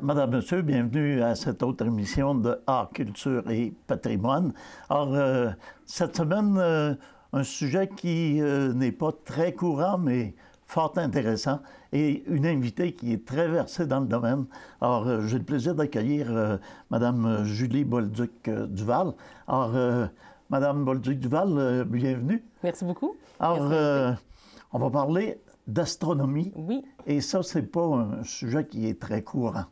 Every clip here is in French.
Madame, Monsieur, bienvenue à cette autre émission de Art, Culture et Patrimoine. Alors, cette semaine, un sujet qui n'est pas très courant, mais fort intéressant, et une invitée qui est très versée dans le domaine. Alors, j'ai le plaisir d'accueillir Madame Julie Bolduc-Duval. Alors, Madame Bolduc-Duval, bienvenue. Merci beaucoup. Alors, on va parler d'astronomie. Oui. Et ça, c'est pas un sujet qui est très courant.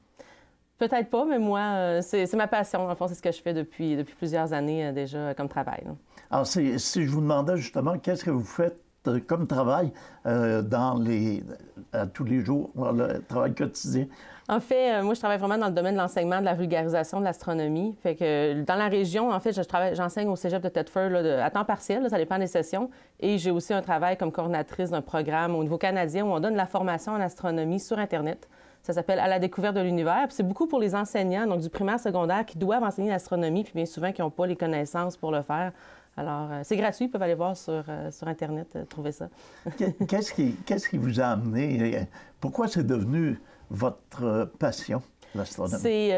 Peut-être pas, mais moi, c'est ma passion. En fond, c'est ce que je fais depuis plusieurs années déjà comme travail. Là. Alors, si je vous demandais justement, qu'est-ce que vous faites comme travail à tous les jours, le travail quotidien? En fait, moi, je travaille vraiment dans le domaine de l'enseignement, de la vulgarisation de l'astronomie. Fait que dans la région, en fait, j'enseigne au cégep de Thetford à temps partiel, là, ça dépend des sessions. Et j'ai aussi un travail comme coordinatrice d'un programme au niveau canadien où on donne de la formation en astronomie sur Internet. Ça s'appelle « À la découverte de l'univers ». C'est beaucoup pour les enseignants, donc du primaire, secondaire, qui doivent enseigner l'astronomie, puis bien souvent qui n'ont pas les connaissances pour le faire. Alors, c'est gratuit, ils peuvent aller voir sur Internet, trouver ça. Qu'est-ce qui vous a amené? Pourquoi c'est devenu votre passion, l'astronomie?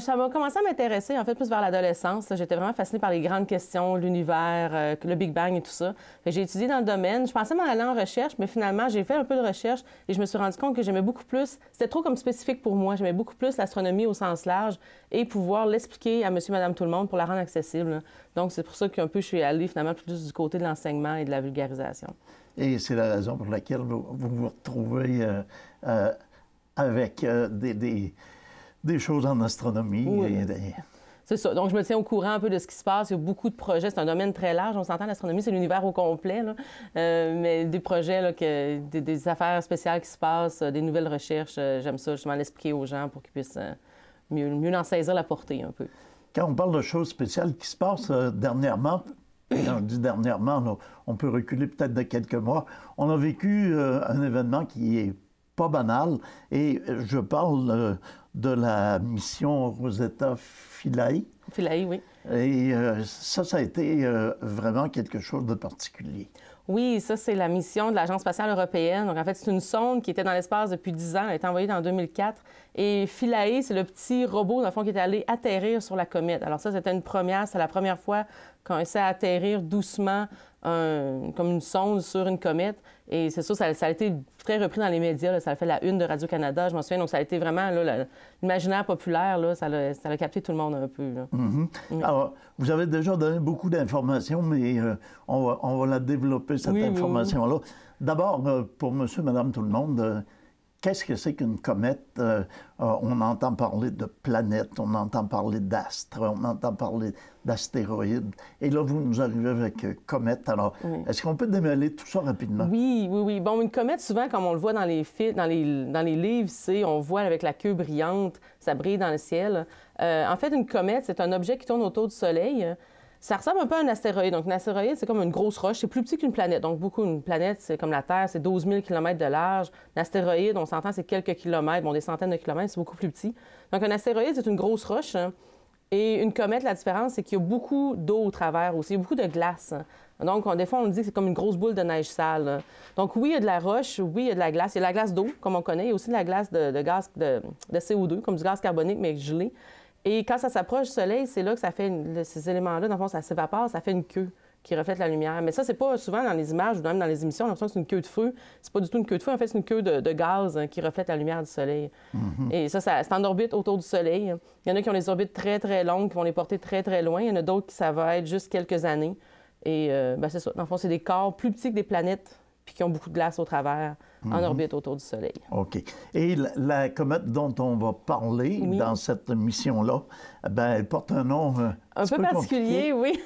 Ça m'a commencé à m'intéresser, en fait, plus vers l'adolescence. J'étais vraiment fascinée par les grandes questions, l'univers, le Big Bang et tout ça. J'ai étudié dans le domaine. Je pensais m'en aller en recherche, mais finalement, j'ai fait un peu de recherche et je me suis rendu compte que j'aimais beaucoup plus... C'était trop comme spécifique pour moi. J'aimais beaucoup plus l'astronomie au sens large et pouvoir l'expliquer à monsieur, madame, tout le monde pour la rendre accessible. Donc, c'est pour ça qu'un peu, je suis allée finalement plus du côté de l'enseignement et de la vulgarisation. Et c'est la raison pour laquelle vous retrouvez avec des choses en astronomie. Oui. C'est ça. Donc, je me tiens au courant un peu de ce qui se passe. Il y a beaucoup de projets. C'est un domaine très large. On s'entend, l'astronomie, c'est l'univers au complet. Là. Mais des projets, là, des affaires spéciales qui se passent, des nouvelles recherches, j'aime ça, justement, l'expliquer aux gens pour qu'ils puissent mieux en saisir la portée un peu. Quand on parle de choses spéciales qui se passent dernièrement, quand on dit dernièrement, là, on peut reculer peut-être de quelques mois, on a vécu un événement qui est pas banal, et je parle de la mission Rosetta Philae. Philae, oui. Et ça a été vraiment quelque chose de particulier. Oui, ça, c'est la mission de l'Agence spatiale européenne. Donc, en fait, c'est une sonde qui était dans l'espace depuis 10 ans. Elle a été envoyée en 2004. Et Philae, c'est le petit robot, dans le fond, qui est allé atterrir sur la comète. Alors ça, c'était une première. C'est la première fois qu'on essaie d'atterrir doucement comme une sonde sur une comète. Et c'est ça, ça a été très repris dans les médias. Là. Ça a fait la une de Radio-Canada, je m'en souviens. Donc, ça a été vraiment l'imaginaire populaire. Là, ça a capté tout le monde un peu. Là. Mm-hmm. Alors, vous avez déjà donné beaucoup d'informations, mais on va la développer, cette information-là. Oui. D'abord, pour monsieur, madame, tout le monde, qu'est-ce que c'est qu'une comète? On entend parler de planètes, on entend parler d'astres, on entend parler d'astéroïdes. Et là, vous nous arrivez avec comète. Alors, est-ce qu'on peut démêler tout ça rapidement? Oui. Bon, une comète, souvent, comme on le voit dans les livres, on voit avec la queue brillante, ça brille dans le ciel. En fait, une comète, c'est un objet qui tourne autour du Soleil. Ça ressemble un peu à un astéroïde. Donc, un astéroïde, c'est comme une grosse roche. C'est plus petit qu'une planète. Donc, une planète, c'est comme la Terre, c'est 12 000 km de large. Un astéroïde, on s'entend, c'est quelques kilomètres, bon, des centaines de kilomètres, c'est beaucoup plus petit. Donc, un astéroïde, c'est une grosse roche. Et une comète, la différence, c'est qu'il y a beaucoup d'eau au travers aussi. Il y a beaucoup de glace. Donc, des fois, on dit que c'est comme une grosse boule de neige sale. Donc, oui, il y a de la roche, oui, il y a de la glace. Il y a de la glace d'eau, comme on connaît. Il y a aussi de la glace de gaz de CO2, comme du gaz carbonique, mais gelé. Et quand ça s'approche du Soleil, c'est là que ça fait, ces éléments-là, dans le fond, ça s'évapore, ça fait une queue qui reflète la lumière. Mais ça, c'est pas souvent dans les images ou même dans les émissions, on a l'impression que c'est une queue de feu. C'est pas du tout une queue de feu, en fait, c'est une queue de gaz qui reflète la lumière du Soleil. Mm-hmm. Et ça, c'est en orbite autour du Soleil. Il y en a qui ont des orbites très, très longues, qui vont les porter très, très loin. Il y en a d'autres qui, ça va être juste quelques années. Et c'est ça. Dans le fond, c'est des corps plus petits que des planètes, puis qui ont beaucoup de glace au travers, en orbite autour du Soleil. OK. Et la comète dont on va parler dans cette mission-là, elle porte un nom un peu particulier, oui.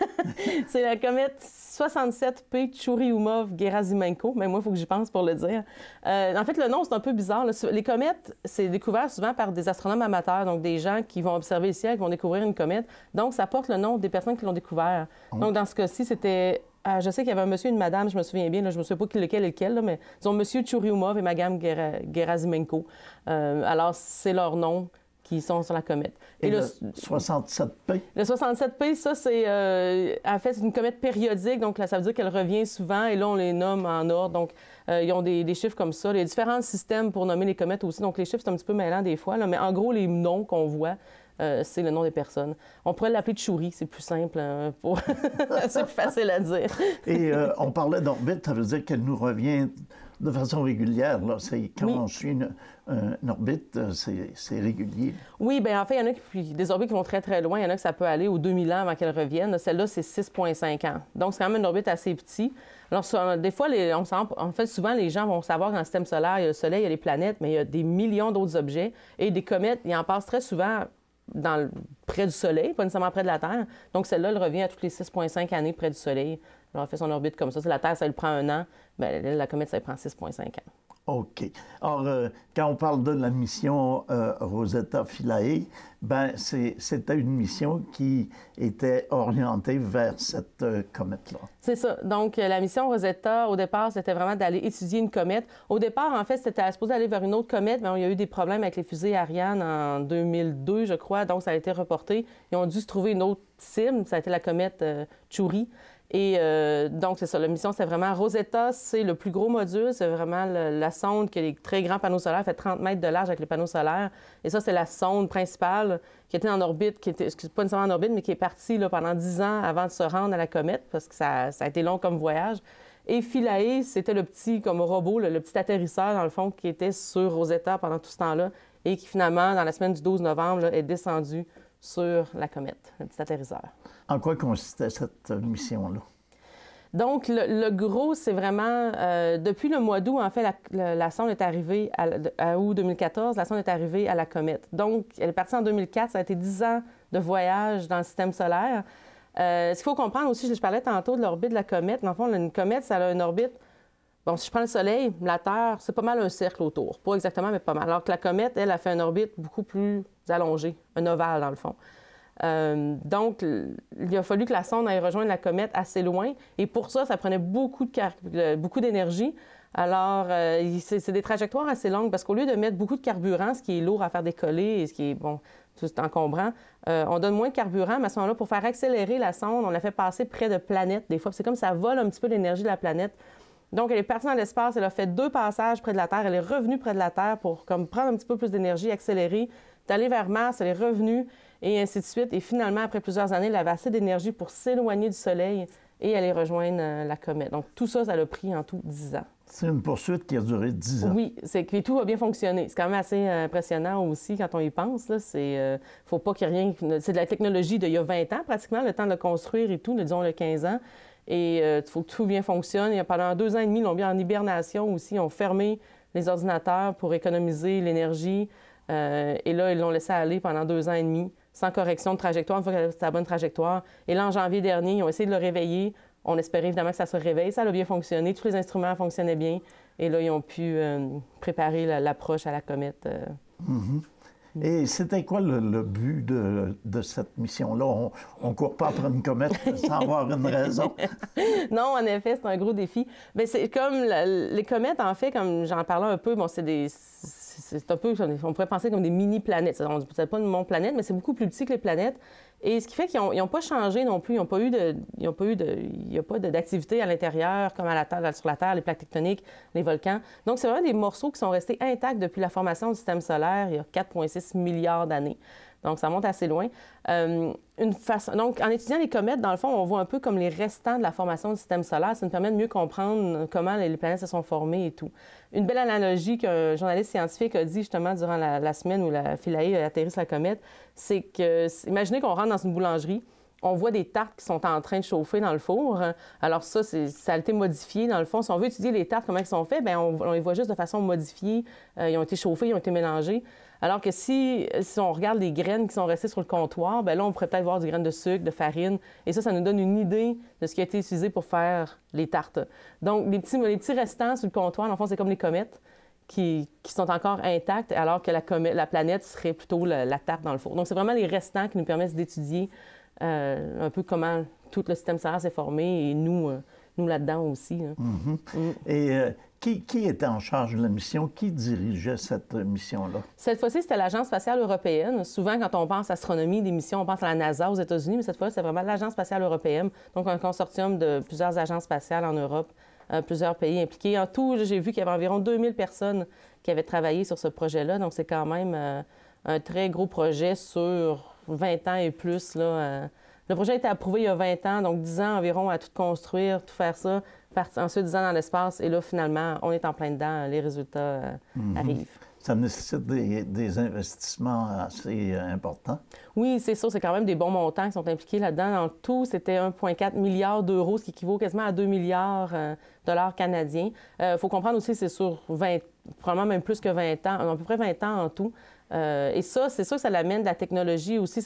C'est la comète 67P Churyumov-Gerasimenko. Mais moi, il faut que j'y pense pour le dire. En fait, le nom, c'est un peu bizarre. Les comètes, c'est découvert souvent par des astronomes amateurs, donc des gens qui vont observer le ciel, qui vont découvrir une comète. Donc, ça porte le nom des personnes qui l'ont découvert. Donc, dans ce cas-ci, c'était... je sais qu'il y avait un monsieur et une madame, je me souviens bien, là, je ne me souviens pas lequel est lequel, là, mais disons monsieur Churyumov et madame Gerasimenko. Alors, c'est leur nom qui sont sur la comète. Et le 67P? Le 67P, ça, c'est en fait, c'est une comète périodique, donc là, ça veut dire qu'elle revient souvent, et là, on les nomme en ordre. Donc, ils ont des chiffres comme ça. Il y a différents systèmes pour nommer les comètes aussi, donc les chiffres, c'est un petit peu mêlant des fois, là, mais en gros, les noms qu'on voit, c'est le nom des personnes. On pourrait l'appeler Tchouri, c'est plus simple, c'est plus facile à dire. Et on parlait d'orbite, ça veut dire qu'elle nous revient de façon régulière. Là. Quand on suit une orbite, c'est régulier. Oui, bien en fait, il y en a des orbites qui vont très, très loin. Il y en a que ça peut aller aux 2000 ans avant qu'elles reviennent. Celle-là, c'est 6,5 ans. Donc, c'est quand même une orbite assez petite. Alors, des fois, en fait, souvent, les gens vont savoir que dans le système solaire, il y a le Soleil, il y a les planètes, mais il y a des millions d'autres objets. Et des comètes, il en passe très souvent près du Soleil, pas nécessairement près de la Terre. Donc, celle-là, elle revient à toutes les 6,5 années près du Soleil. Alors, elle fait son orbite comme ça. Si la Terre, ça lui prend 1 an, bien, la comète, ça lui prend 6,5 ans. OK. Alors, quand on parle de la mission Rosetta Philae, ben c'était une mission qui était orientée vers cette comète-là. C'est ça. Donc, la mission Rosetta, au départ, c'était vraiment d'aller étudier une comète. Au départ, en fait, c'était supposé aller vers une autre comète, mais il y a eu des problèmes avec les fusées Ariane en 2002, je crois, donc ça a été reporté. Ils ont dû se trouver une autre cible, ça a été la comète Tchouri. Et donc, c'est ça, la mission, c'est vraiment Rosetta, c'est le plus gros module, c'est vraiment la sonde qui a des très grands panneaux solaires, fait 30 mètres de large avec les panneaux solaires. Et ça, c'est la sonde principale qui était en orbite, pas nécessairement en orbite, mais qui est partie là, pendant 10 ans avant de se rendre à la comète, parce que ça a été long comme voyage. Et Philae, c'était le petit, comme robot, le petit atterrisseur, dans le fond, qui était sur Rosetta pendant tout ce temps-là, et qui, finalement, dans la semaine du 12 novembre, là, est descendu sur la comète, le petit atterrisseur. En quoi consistait cette mission-là? Donc, le gros, c'est vraiment, depuis le mois d'août, en fait, la sonde est arrivée, à août 2014, la sonde est arrivée à la comète. Donc, elle est partie en 2004, ça a été 10 ans de voyage dans le système solaire. Ce qu'il faut comprendre aussi, je parlais tantôt de l'orbite de la comète. Dans le fond, une comète, ça a une orbite. Bon, si je prends le Soleil, la Terre, c'est pas mal un cercle autour. Pas exactement, mais pas mal. Alors que la comète, elle, a fait une orbite beaucoup plus allongée, un ovale, dans le fond. Donc, il a fallu que la sonde aille rejoindre la comète assez loin. Et pour ça, ça prenait beaucoup d'énergie. Alors, c'est des trajectoires assez longues parce qu'au lieu de mettre beaucoup de carburant, ce qui est lourd à faire décoller et ce qui est, bon, tout encombrant, on donne moins de carburant, mais à ce moment-là, pour faire accélérer la sonde, on la fait passer près de planètes. Des fois, c'est comme ça vole un petit peu l'énergie de la planète. Donc, elle est partie dans l'espace, elle a fait 2 passages près de la Terre, elle est revenue près de la Terre pour comme, prendre un petit peu plus d'énergie, accélérer, d'aller vers Mars, elle est revenue, et ainsi de suite. Et finalement, après plusieurs années, elle avait assez d'énergie pour s'éloigner du Soleil et aller rejoindre la comète. Donc, tout ça, ça l'a pris en tout 10 ans. C'est une poursuite qui a duré 10 ans. Oui, c'est que tout a bien fonctionné. C'est quand même assez impressionnant aussi quand on y pense. Faut pas qu'il y ait rien... C'est de la technologie d'il y a 20 ans, pratiquement, le temps de le construire et tout, disons le 15 ans. Et il faut que tout bien fonctionne. Et pendant 2 ans et demi, ils l'ont mis en hibernation aussi. Ils ont fermé les ordinateurs pour économiser l'énergie. Et là, ils l'ont laissé aller pendant 2 ans et demi, sans correction de trajectoire, une fois qu'elle était à la bonne trajectoire. Et là, en janvier dernier, ils ont essayé de le réveiller. On espérait évidemment que ça se réveille. Ça a bien fonctionné. Tous les instruments fonctionnaient bien. Et là, ils ont pu préparer l'approche à la comète. Et c'était quoi le but de cette mission-là? On ne court pas après une comète sans avoir une raison. Non, en effet, c'est un gros défi. Bien, c'est comme les comètes, en fait, comme j'en parlais un peu, bon, c'est un peu, on pourrait penser comme des mini-planètes. C'est pas une mon-planète, mais c'est beaucoup plus petit que les planètes. Et ce qui fait qu'ils n'ont pas changé non plus. Il n'y a pas d'activité à l'intérieur, comme sur la Terre, les plaques tectoniques, les volcans. Donc, c'est vraiment des morceaux qui sont restés intacts depuis la formation du système solaire il y a 4,6 milliards d'années. Donc, ça monte assez loin. Donc, en étudiant les comètes, dans le fond, on voit un peu comme les restants de la formation du système solaire. Ça nous permet de mieux comprendre comment les planètes se sont formées et tout. Une belle analogie qu'un journaliste scientifique a dit justement durant la semaine où la Philae a atterri sur la comète, c'est que, imaginez qu'on rentre dans une boulangerie, on voit des tartes qui sont en train de chauffer dans le four. Alors ça a été modifié dans le fond. Si on veut étudier les tartes, comment elles sont faites, bien, on les voit juste de façon modifiée. Ils ont été chauffés, ils ont été mélangés. Alors que si on regarde les graines qui sont restées sur le comptoir, bien là, on pourrait peut-être voir des graines de sucre, de farine. Et ça nous donne une idée de ce qui a été utilisé pour faire les tartes. Donc, les petits restants sur le comptoir, dans le fond, c'est comme les comètes qui sont encore intactes, alors que la planète serait plutôt la tarte dans le four. Donc, c'est vraiment les restants qui nous permettent d'étudier un peu comment tout le système solaire s'est formé et nous là-dedans aussi. Et Qui était en charge de la mission? Qui dirigeait cette mission-là? Cette fois-ci, c'était l'Agence spatiale européenne. Souvent, quand on pense astronomie, des missions, on pense à la NASA aux États-Unis, mais cette fois, c'est vraiment l'Agence spatiale européenne, donc un consortium de plusieurs agences spatiales en Europe, plusieurs pays impliqués. En tout, j'ai vu qu'il y avait environ 2000 personnes qui avaient travaillé sur ce projet-là, donc c'est quand même un très gros projet sur 20 ans et plus, là. Le projet a été approuvé il y a 20 ans, donc 10 ans environ à tout construire, tout faire ça. Ensuite, 10 ans dans l'espace, et là, finalement, on est en plein dedans, les résultats arrivent. Ça nécessite des investissements assez importants. Oui, c'est sûr, c'est quand même des bons montants qui sont impliqués là-dedans. Dans le tout, c'était 1,4 milliard d'euros, ce qui équivaut quasiment à 2 milliards de dollars canadiens. Il faut comprendre aussi que c'est sur 20, probablement même plus que 20 ans, à peu près 20 ans en tout. Et ça, c'est sûr que ça l'amène de la technologie aussi.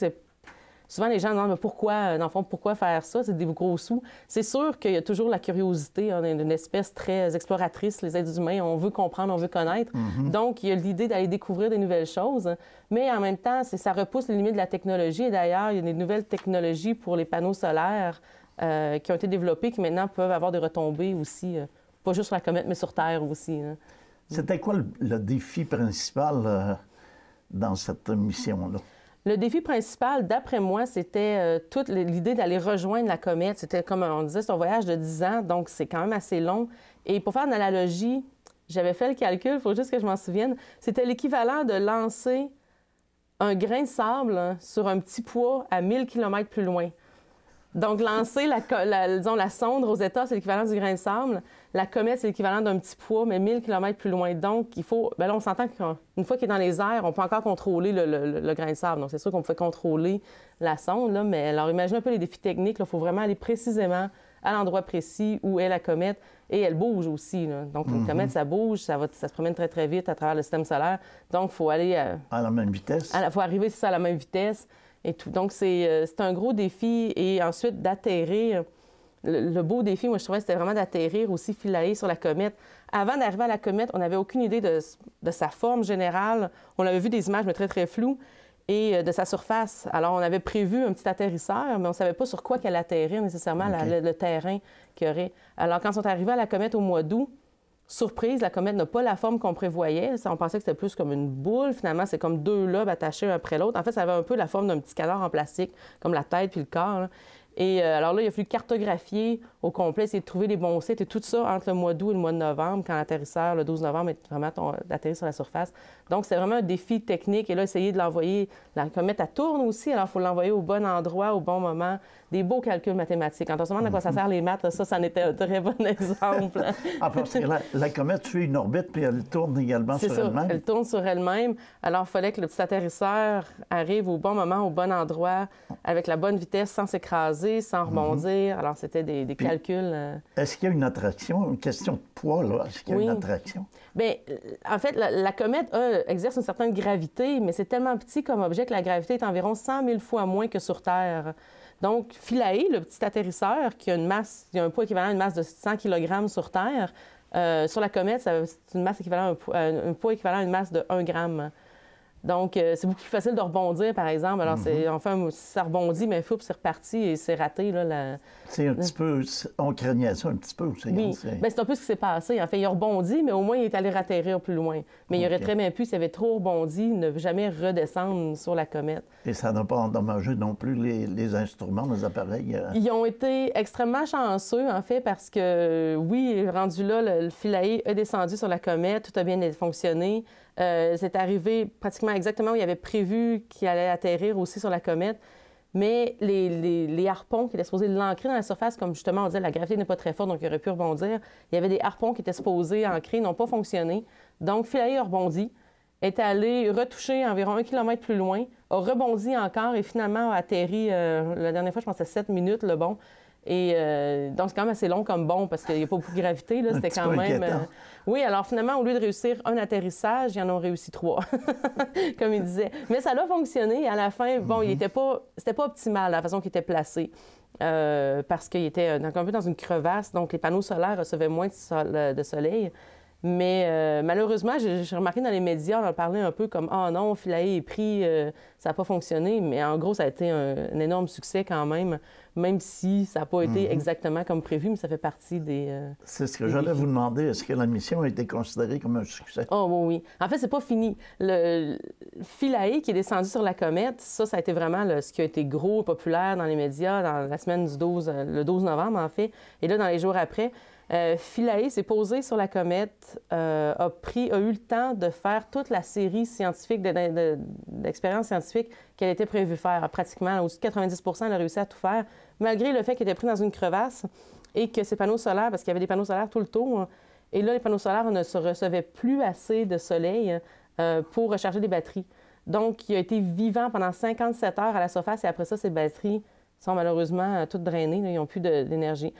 Souvent, les gens demandent mais pourquoi, dans le fond, pourquoi faire ça? C'est des gros sous. C'est sûr qu'il y a toujours la curiosité. On est une espèce très exploratrice, les êtres humains. On veut comprendre, on veut connaître. Donc, il y a l'idée d'aller découvrir des nouvelles choses. Mais en même temps, ça repousse les limites de la technologie. Et d'ailleurs, il y a des nouvelles technologies pour les panneaux solaires qui ont été développées qui maintenant peuvent avoir des retombées aussi, pas juste sur la comète, mais sur Terre aussi. Hein. C'était quoi le défi principal dans cette mission-là? Le défi principal, d'après moi, c'était toute l'idée d'aller rejoindre la comète. C'était, comme on disait, c'est un voyage de 10 ans, donc c'est quand même assez long. Et pour faire une analogie, j'avais fait le calcul, il faut juste que je m'en souvienne, c'était l'équivalent de lancer un grain de sable sur un petit poids à 1000 km plus loin. Donc, lancer la sonde Rosetta, c'est l'équivalent du grain de sable. La comète, c'est l'équivalent d'un petit poids, mais 1000 km plus loin. Donc, il faut... Bien là, on s'entend qu'une fois qu'il est dans les airs, on peut encore contrôler le grain de sable. Donc, c'est sûr qu'on peut contrôler la sonde, là, mais alors, imaginez un peu les défis techniques. Il faut vraiment aller précisément à l'endroit précis où est la comète. Et elle bouge aussi, là. Donc, une comète, ça bouge, ça se promène très, très vite à travers le système solaire. Donc, il faut aller... à la même vitesse? Il faut arriver, c'est ça, à la même vitesse. Et tout. Donc, c'est un gros défi. Et ensuite, d'atterrir. Le beau défi, moi, je trouvais, c'était vraiment d'atterrir aussi Philae sur la comète. Avant d'arriver à la comète, on n'avait aucune idée de sa forme générale. On avait vu des images, mais très, très floues, et de sa surface. Alors, on avait prévu un petit atterrisseur, mais on ne savait pas sur quoi qu'elle atterrir nécessairement, le terrain qu'il y aurait. Alors, quand on est arrivé à la comète au mois d'août, surprise, la comète n'a pas la forme qu'on prévoyait. On pensait que c'était plus comme une boule. Finalement, c'est comme deux lobes attachés un après l'autre. En fait, ça avait un peu la forme d'un petit canard en plastique, comme la tête puis le corps, là. Et alors là, il a fallu cartographier au complet, essayer de trouver les bons sites et tout ça entre le mois d'août et le mois de novembre, quand l'atterrisseur, le 12 novembre, est vraiment d'atterrir sur la surface. Donc, c'est vraiment un défi technique. Et là, essayer de l'envoyer, la comète, elle tourne aussi, alors il faut l'envoyer au bon endroit, au bon moment. Des beaux calculs mathématiques. Quand on se demande à quoi ça sert les maths, là, ça en était un très bon exemple. Ah, parce que la comète suit une orbite, puis elle tourne également sur elle-même. Elle tourne sur elle-même. Alors, il fallait que le petit atterrisseur arrive au bon moment, au bon endroit, avec la bonne vitesse, sans s'écraser, sans rebondir. Alors, c'était des calculs. Est-ce qu'il y a une attraction? Une question de poids, là. Est-ce qu'il y a une attraction? Bien, en fait, la comète exerce une certaine gravité, mais c'est tellement petit comme objet que la gravité est environ 100 000 fois moins que sur Terre. Donc, Philae, le petit atterrisseur, qui a un poids équivalent à une masse de 100 kg sur Terre, sur la comète, c'est une masse équivalente un poids équivalent à une masse de 1 gramme. Donc, c'est beaucoup plus facile de rebondir, par exemple. Alors, enfin, ça rebondit, mais c'est reparti et c'est raté. Là, c'est un petit peu... On craignait ça un petit peu aussi. Oui, bien, c'est un peu ce qui s'est passé. En fait, il a rebondi, mais au moins, il est allé atterrir plus loin. Mais il aurait très bien pu, s'il avait trop rebondi, ne jamais redescendre sur la comète. Et ça n'a pas endommagé non plus les instruments, les appareils? Ils ont été extrêmement chanceux, en fait, parce que, oui, rendu là, le Philae est descendu sur la comète, tout a bien fonctionné. C'est arrivé pratiquement exactement où il avait prévu qu'il allait atterrir aussi sur la comète. Mais les harpons qui étaient supposés l'ancrer dans la surface, comme justement on disait, la gravité n'est pas très forte, donc il aurait pu rebondir. Il y avait des harpons qui étaient supposés ancrer, n'ont pas fonctionné. Donc, Philae a rebondi, est allé retoucher environ 1 km plus loin, a rebondi encore et finalement a atterri, la dernière fois, je pense que c'était 7 minutes le bond. Et donc, c'est quand même assez long comme bond parce qu'il n'y a pas beaucoup de gravité. Là. C'était quand même. Oui, alors finalement, au lieu de réussir un atterrissage, ils en ont réussi 3, comme il disait. Mais ça a fonctionné. À la fin, bon, c'était pas optimal la façon qu'il était placé parce qu'il était un peu dans une crevasse. Donc, les panneaux solaires recevaient moins de soleil. Mais malheureusement, j'ai remarqué dans les médias, on en parlait un peu comme « Ah non, Philae est pris, ça n'a pas fonctionné ». Mais en gros, ça a été un énorme succès quand même si ça n'a pas été exactement comme prévu, mais ça fait partie des... C'est ce que j'allais vous demander. Est-ce que la mission a été considérée comme un succès? Oh oui, oui. En fait, c'est pas fini. Le Philae qui est descendu sur la comète, ça a été vraiment ce qui a été gros, populaire dans les médias dans la semaine du 12, le 12 novembre, en fait. Et là, dans les jours après, Philae s'est posé sur la comète, a eu le temps de faire toute la série scientifique, d'expériences scientifiques qu'elle était prévue faire. Pratiquement, au-dessus de 90 elle a réussi à tout faire, malgré le fait qu'elle était prise dans une crevasse et que ses panneaux solaires, parce qu'il y avait des panneaux solaires tout le tour, et là, les panneaux solaires ne se recevaient plus assez de soleil pour recharger les batteries. Donc, il a été vivant pendant 57 heures à la surface et après ça, ces batteries sont malheureusement toutes drainées, là, ils n'ont plus d'énergie.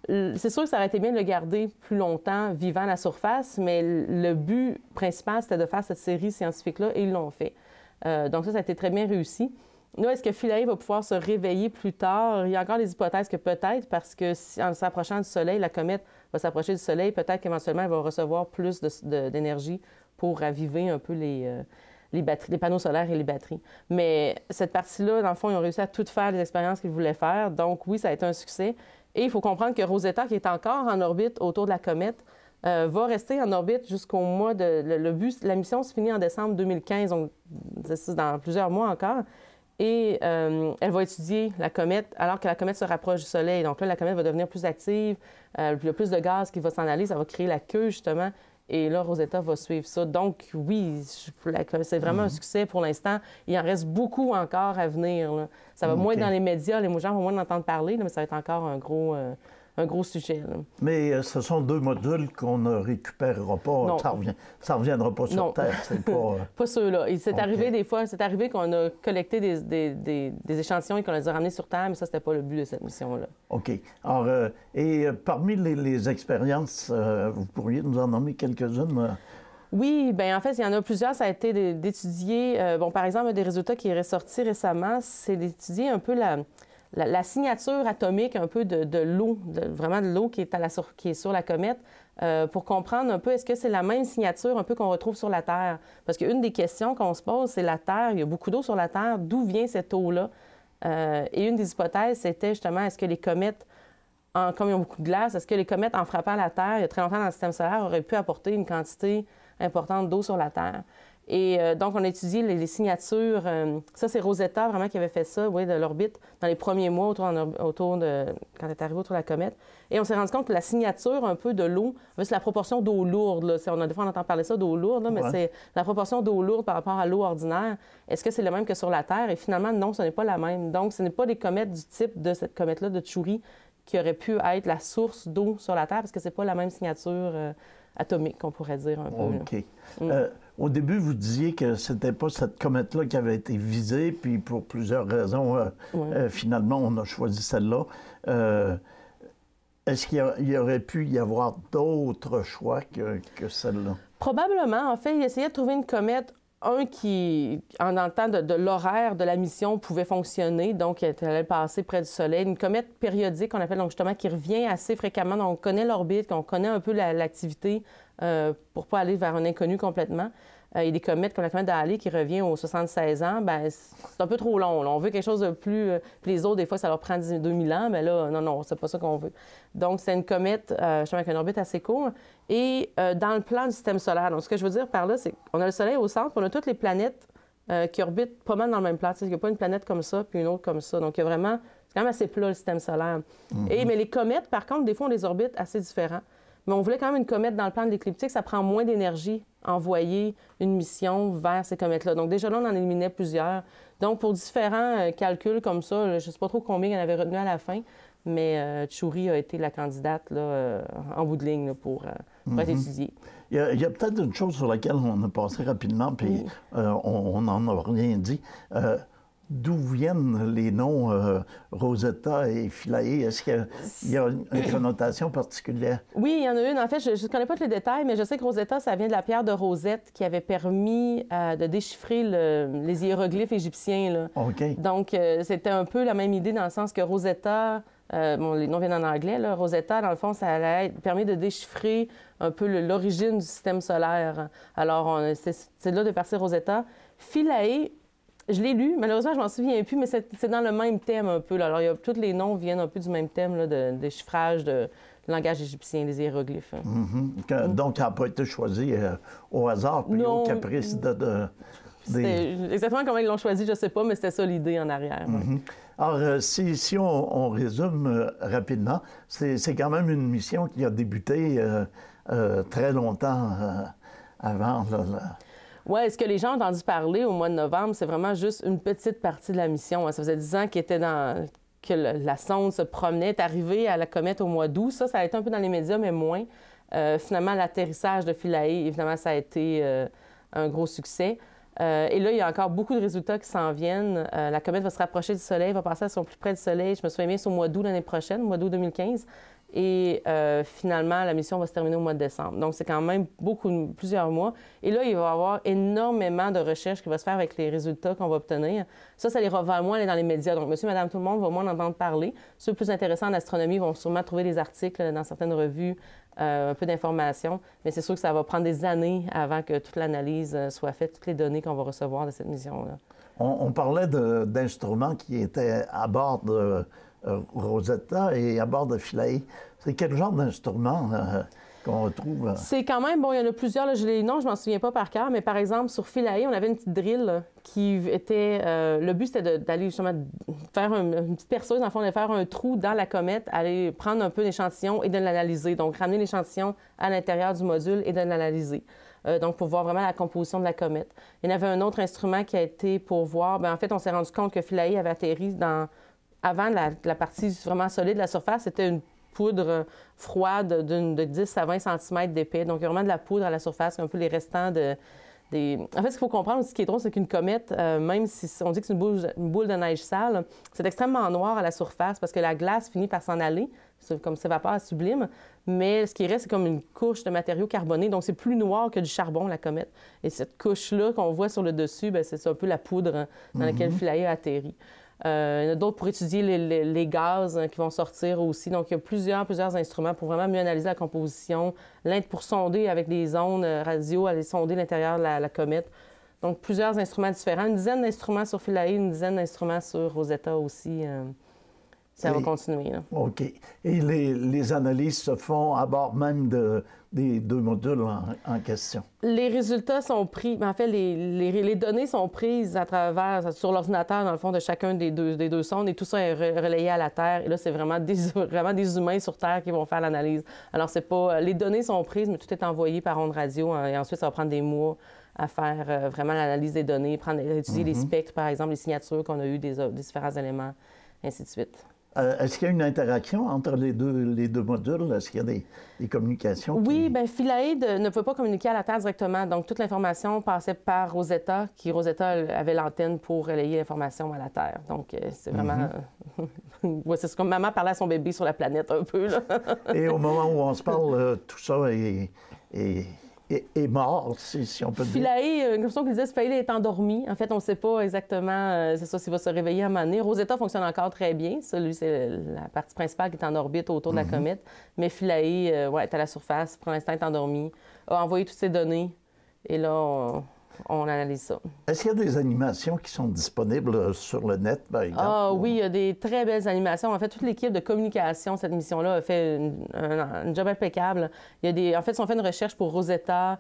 C'est sûr que ça aurait été bien de le garder plus longtemps vivant à la surface, mais le but principal, c'était de faire cette série scientifique-là et ils l'ont fait. Donc ça a été très bien réussi. Là, est-ce que Philae va pouvoir se réveiller plus tard? Il y a encore des hypothèses que peut-être, parce que en s'approchant du Soleil, la comète va s'approcher du Soleil, peut-être qu'éventuellement, elle va recevoir plus d'énergie pour raviver un peu les panneaux solaires et les batteries. Mais cette partie-là, dans le fond, ils ont réussi à tout faire les expériences qu'ils voulaient faire. Donc oui, ça a été un succès. Et il faut comprendre que Rosetta, qui est encore en orbite autour de la comète, va rester en orbite jusqu'au mois de... La mission se finit en décembre 2015, donc c'est dans plusieurs mois encore. Et elle va étudier la comète alors que la comète se rapproche du Soleil. Donc là, la comète va devenir plus active, il y a plus de gaz qui va s'en aller, ça va créer la queue, justement. Et là, Rosetta va suivre ça. Donc, oui, c'est vraiment un succès pour l'instant. Il en reste beaucoup encore à venir, là. Ça va moins être dans les médias, les gens vont moins en entendre parler, là, mais ça va être encore un gros sujet, là. Mais ce sont deux modules qu'on ne récupérera pas. Non. Ça ne reviendra pas sur Terre. C'est pas... pas ceux-là. C'est arrivé des fois, c'est arrivé qu'on a collecté des échantillons et qu'on les a ramenés sur Terre, mais ça, c'était pas le but de cette mission-là. OK. Alors, parmi les expériences, vous pourriez nous en nommer quelques-unes? Oui, bien en fait, il y en a plusieurs. Ça a été d'étudier, par exemple, un des résultats qui est ressorti récemment, c'est d'étudier un peu la signature atomique un peu de l'eau, vraiment de l'eau qui est sur la comète, pour comprendre un peu, est-ce que c'est la même signature un peu qu'on retrouve sur la Terre? Parce qu'une des questions qu'on se pose, c'est la Terre, il y a beaucoup d'eau sur la Terre, d'où vient cette eau-là? Et une des hypothèses, c'était justement, est-ce que les comètes, comme ils ont beaucoup de glace, est-ce que les comètes, en frappant la Terre, il y a très longtemps dans le système solaire, auraient pu apporter une quantité importante d'eau sur la Terre? Et donc, on a étudié les signatures. Ça, c'est Rosetta, vraiment, qui avait fait ça, oui, de l'orbite, dans les premiers mois quand elle est arrivée autour de la comète. Et on s'est rendu compte que la signature un peu de l'eau, c'est la proportion d'eau lourde, là. Des fois, on entend parler ça d'eau lourde, là, mais c'est la proportion d'eau lourde par rapport à l'eau ordinaire. Est-ce que c'est le même que sur la Terre? Et finalement, non, ce n'est pas la même. Donc, ce n'est pas des comètes du type de cette comète-là, de Chury, qui aurait pu être la source d'eau sur la Terre, parce que c'est pas la même signature atomique, qu'on pourrait dire un peu. OK. Au début, vous disiez que c'était pas cette comète-là qui avait été visée, puis pour plusieurs raisons, finalement, on a choisi celle-là. Est-ce qu'il aurait pu y avoir d'autres choix que celle-là? Probablement. En fait, il essayait de trouver une comète, qui, dans le temps de l'horaire de la mission, pouvait fonctionner, donc elle allait passer près du Soleil. Une comète périodique, qu'on appelle, donc justement, qui revient assez fréquemment. Donc, on connaît l'orbite, on connaît un peu l'activité pour ne pas aller vers un inconnu complètement. Il y a des comètes comme la comète d'Halley qui revient aux 76 ans. Bien, c'est un peu trop long, là. On veut quelque chose de plus... Puis les autres, des fois, ça leur prend 2000 ans, mais là, non, c'est pas ça qu'on veut. Donc, c'est une comète, justement, avec une orbite assez court. Et dans le plan du système solaire, donc ce que je veux dire par là, c'est qu'on a le Soleil au centre, puis on a toutes les planètes qui orbitent pas mal dans le même plan. Il n'y a pas une planète comme ça, puis une autre comme ça. Donc, il y a vraiment... C'est quand même assez plat, le système solaire. Mais les comètes, par contre, des fois, ont des orbites assez différents. Mais on voulait quand même une comète dans le plan de l'écliptique. Ça prend moins d'énergie envoyer une mission vers ces comètes-là. Donc, déjà là, on en éliminait plusieurs. Donc, pour différents calculs comme ça, je ne sais pas trop combien il y en avait retenu à la fin, mais Chury a été la candidate là, en bout de ligne là, pour être étudiée. Il y a peut-être une chose sur laquelle on a passé rapidement, puis on n'en a rien dit. d'où viennent les noms Rosetta et Philae? Est-ce qu'il y a une connotation particulière? Oui, il y en a une. En fait, je ne connais pas tous les détails, mais je sais que Rosetta, ça vient de la pierre de Rosette qui avait permis de déchiffrer les hiéroglyphes égyptiens, là. OK. Donc, c'était un peu la même idée dans le sens que Rosetta, bon, les noms viennent en anglais, là. Rosetta, dans le fond, ça allait permis de déchiffrer un peu l'origine du système solaire. Alors, c'est là de partir Rosetta. Philae, je l'ai lu, malheureusement, je m'en souviens plus, mais c'est dans le même thème un peu, là. Alors, tous les noms viennent un peu du même thème, là, de déchiffrage de langage égyptien, des hiéroglyphes. Donc, ça n'a pas été choisi au hasard, puis au caprice Exactement comment ils l'ont choisi, je ne sais pas, mais c'était ça l'idée en arrière. Alors, si on résume rapidement, c'est quand même une mission qui a débuté très longtemps avant. Oui, ce que les gens ont entendu parler au mois de novembre, c'est vraiment juste une petite partie de la mission. Ça faisait 10 ans que la sonde se promenait, est arrivée à la comète au mois d'août. Ça a été un peu dans les médias, mais moins. Finalement, l'atterrissage de Philae, évidemment, ça a été un gros succès. Et là, il y a encore beaucoup de résultats qui s'en viennent. La comète va se rapprocher du Soleil, va passer à son plus près du Soleil. Je me souviens bien, c'est au mois d'août l'année prochaine, au mois d'août 2015. Et finalement, la mission va se terminer au mois de décembre. Donc, c'est quand même plusieurs mois. Et là, il va y avoir énormément de recherches qui vont se faire avec les résultats qu'on va obtenir. Ça les va moins aller dans les médias. Donc, monsieur, madame, tout le monde va moins en entendre parler. Ceux plus intéressants en astronomie vont sûrement trouver des articles dans certaines revues, un peu d'informations. Mais c'est sûr que ça va prendre des années avant que toute l'analyse soit faite, toutes les données qu'on va recevoir de cette mission-là. On parlait d'instruments qui étaient à bord de Rosetta et à bord de Philae. C'est quel genre d'instrument qu'on retrouve? C'est quand même, bon, il y en a plusieurs, là, je m'en souviens pas par cœur, mais par exemple, sur Philae, on avait une petite drill qui était... le but, c'était d'aller justement faire une petite perceuse, dans le fond, de faire un trou dans la comète, aller prendre un peu d'échantillon et de l'analyser. Donc, ramener l'échantillon à l'intérieur du module et de l'analyser. Donc, pour voir vraiment la composition de la comète. Il y en avait un autre instrument qui a été pour voir... Bien, en fait, on s'est rendu compte que Philae avait atterri avant la partie vraiment solide de la surface, c'était une poudre froide de 10 à 20 cm d'épais. Donc, il y a vraiment de la poudre à la surface, un peu les restants En fait, ce qu'il faut comprendre, ce qui est drôle, c'est qu'une comète, même si on dit que c'est une boule de neige sale, c'est extrêmement noir à la surface parce que la glace finit par s'en aller, comme s'évapore, elle sublime. Mais ce qui reste, c'est comme une couche de matériaux carbonés. Donc, c'est plus noir que du charbon, la comète. Et cette couche-là qu'on voit sur le dessus, bien, c'est un peu la poudre dans laquelle Philae a atterri. Il y en a d'autres pour étudier les gaz qui vont sortir aussi. Donc, il y a plusieurs instruments pour vraiment mieux analyser la composition, pour sonder avec des ondes radio, aller sonder l'intérieur de la comète. Donc, plusieurs instruments différents. Une dizaine d'instruments sur Philae, une dizaine d'instruments sur Rosetta aussi. Ça va continuer. Là. OK. Et les analyses se font à bord même des deux modules en question? Les résultats sont pris... En fait, les données sont prises sur l'ordinateur, dans le fond, de chacun des deux sondes, et tout ça est relayé à la Terre. Et là, c'est vraiment des humains sur Terre qui vont faire l'analyse. Alors, c'est pas... Les données sont prises, mais tout est envoyé par onde radio. Et ensuite, ça va prendre des mois à faire vraiment l'analyse des données, étudier les spectres, par exemple, les signatures qu'on a eues des différents éléments, ainsi de suite. Est-ce qu'il y a une interaction entre les deux modules? Est-ce qu'il y a des communications? Oui, bien, Philae ne pouvait pas communiquer à la Terre directement. Donc, toute l'information passait par Rosetta, Rosetta avait l'antenne pour relayer l'information à la Terre. Donc, c'est vraiment... ouais, c'est comme maman parlait à son bébé sur la planète un peu, là. Et au moment où on se parle, tout ça est mort, si on peut dire. Philae, comme ça qu'on disait, Philae est endormi. En fait, on ne sait pas exactement, c'est ça, s'il va se réveiller à un moment donné. Rosetta fonctionne encore très bien. Ça, lui, c'est la partie principale qui est en orbite autour de la comète. Mais Philae, est à la surface, pour l'instant, est endormi, a envoyé toutes ses données. Et là, on analyse ça. Est-ce qu'il y a des animations qui sont disponibles sur le net, par exemple? Ah oui, il y a des très belles animations. En fait, toute l'équipe de communication de cette mission-là a fait un job impeccable. En fait, ils ont fait une recherche pour Rosetta,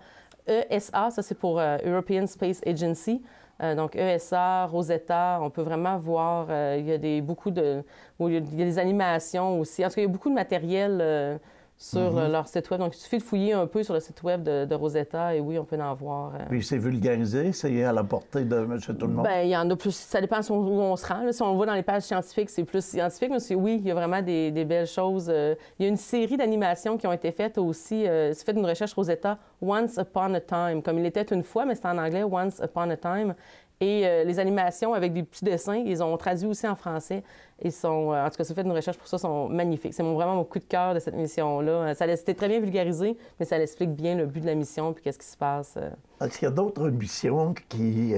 ESA, ça c'est pour European Space Agency. Donc ESA, Rosetta, on peut vraiment voir, il y a il y a des animations aussi. En tout cas, il y a beaucoup de matériel sur leur site web. Donc, il suffit de fouiller un peu sur le site web de Rosetta et oui, on peut en voir. Puis c'est vulgarisé, c'est à la portée de monsieur tout le monde? Bien, il y en a plus. Ça dépend où on se rend. Là, si on le voit dans les pages scientifiques, c'est plus scientifique, mais oui, il y a vraiment des belles choses. Il y a une série d'animations qui ont été faites aussi. C'est fait une recherche Rosetta, Once Upon a Time, comme il était une fois, mais c'est en anglais, Once Upon a Time. Et les animations avec des petits dessins, ils ont traduit aussi en français. Ils sont, en tout cas, ça fait une recherche pour ça, sont magnifiques. C'est vraiment mon coup de cœur de cette mission-là. C'était très bien vulgarisé, mais ça explique bien le but de la mission puis qu'est-ce qui se passe. Est-ce qu'il y a d'autres missions qui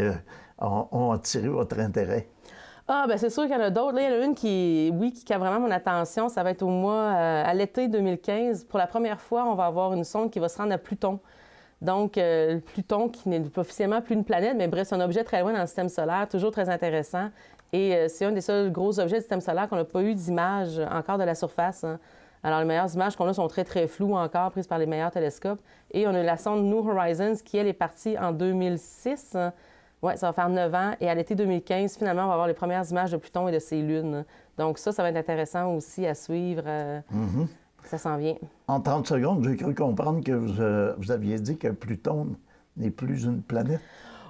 ont attiré votre intérêt? Ah, bien, c'est sûr qu'il y en a d'autres. Là, il y en a une qui a vraiment mon attention. Ça va être au mois, à l'été 2015. Pour la première fois, on va avoir une sonde qui va se rendre à Pluton. Donc, Pluton, qui n'est officiellement plus une planète, mais bref, c'est un objet très loin dans le système solaire, toujours très intéressant. Et c'est un des seuls gros objets du système solaire qu'on n'a pas eu d'image encore de la surface. Hein. Alors, les meilleures images qu'on a sont très, très floues encore, prises par les meilleurs télescopes. Et on a la sonde New Horizons, qui, elle, est partie en 2006. Oui, ça va faire 9 ans. Et à l'été 2015, finalement, on va avoir les premières images de Pluton et de ses lunes. Donc, ça va être intéressant aussi à suivre. Ça s'en vient. En 30 secondes, j'ai cru comprendre que vous aviez dit que Pluton n'est plus une planète.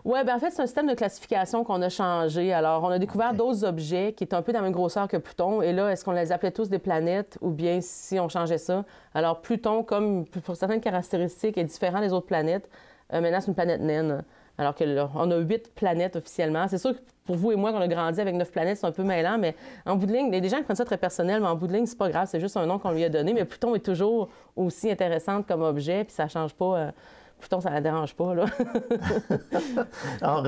Oui, bien en fait, c'est un système de classification qu'on a changé. Alors, on a découvert d'autres objets qui étaient un peu dans la même grosseur que Pluton. Et là, est-ce qu'on les appelait tous des planètes ou bien si on changeait ça? Alors, Pluton, comme pour certaines caractéristiques, est différent des autres planètes. Maintenant, c'est une planète naine. Alors qu'on a 8 planètes officiellement. C'est sûr que pour vous et moi, qu'on a grandi avec 9 planètes, c'est un peu mêlant, mais en bout de ligne, il y a des gens qui prennent ça très personnel, mais en bout de ligne, c'est pas grave, c'est juste un nom qu'on lui a donné. Mais Pluton est toujours aussi intéressante comme objet, puis ça change pas. Pluton, ça ne la dérange pas, là. Alors,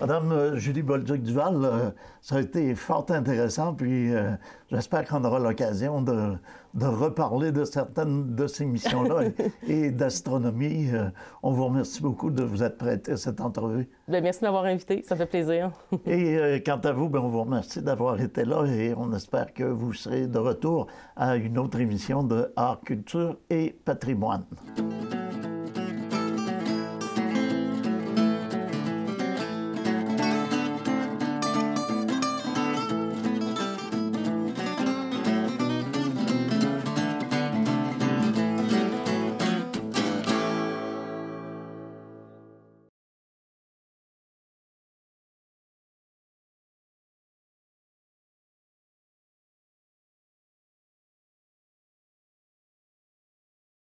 Mme Julie Bolduc-Duval, ça a été fort intéressant, puis j'espère qu'on aura l'occasion de reparler de certaines de ces missions-là et d'astronomie. On vous remercie beaucoup de vous être prêté à cette entrevue. Bien, merci de m'avoir invité, ça fait plaisir. Et quant à vous, bien, on vous remercie d'avoir été là et on espère que vous serez de retour à une autre émission de Art, Culture et Patrimoine.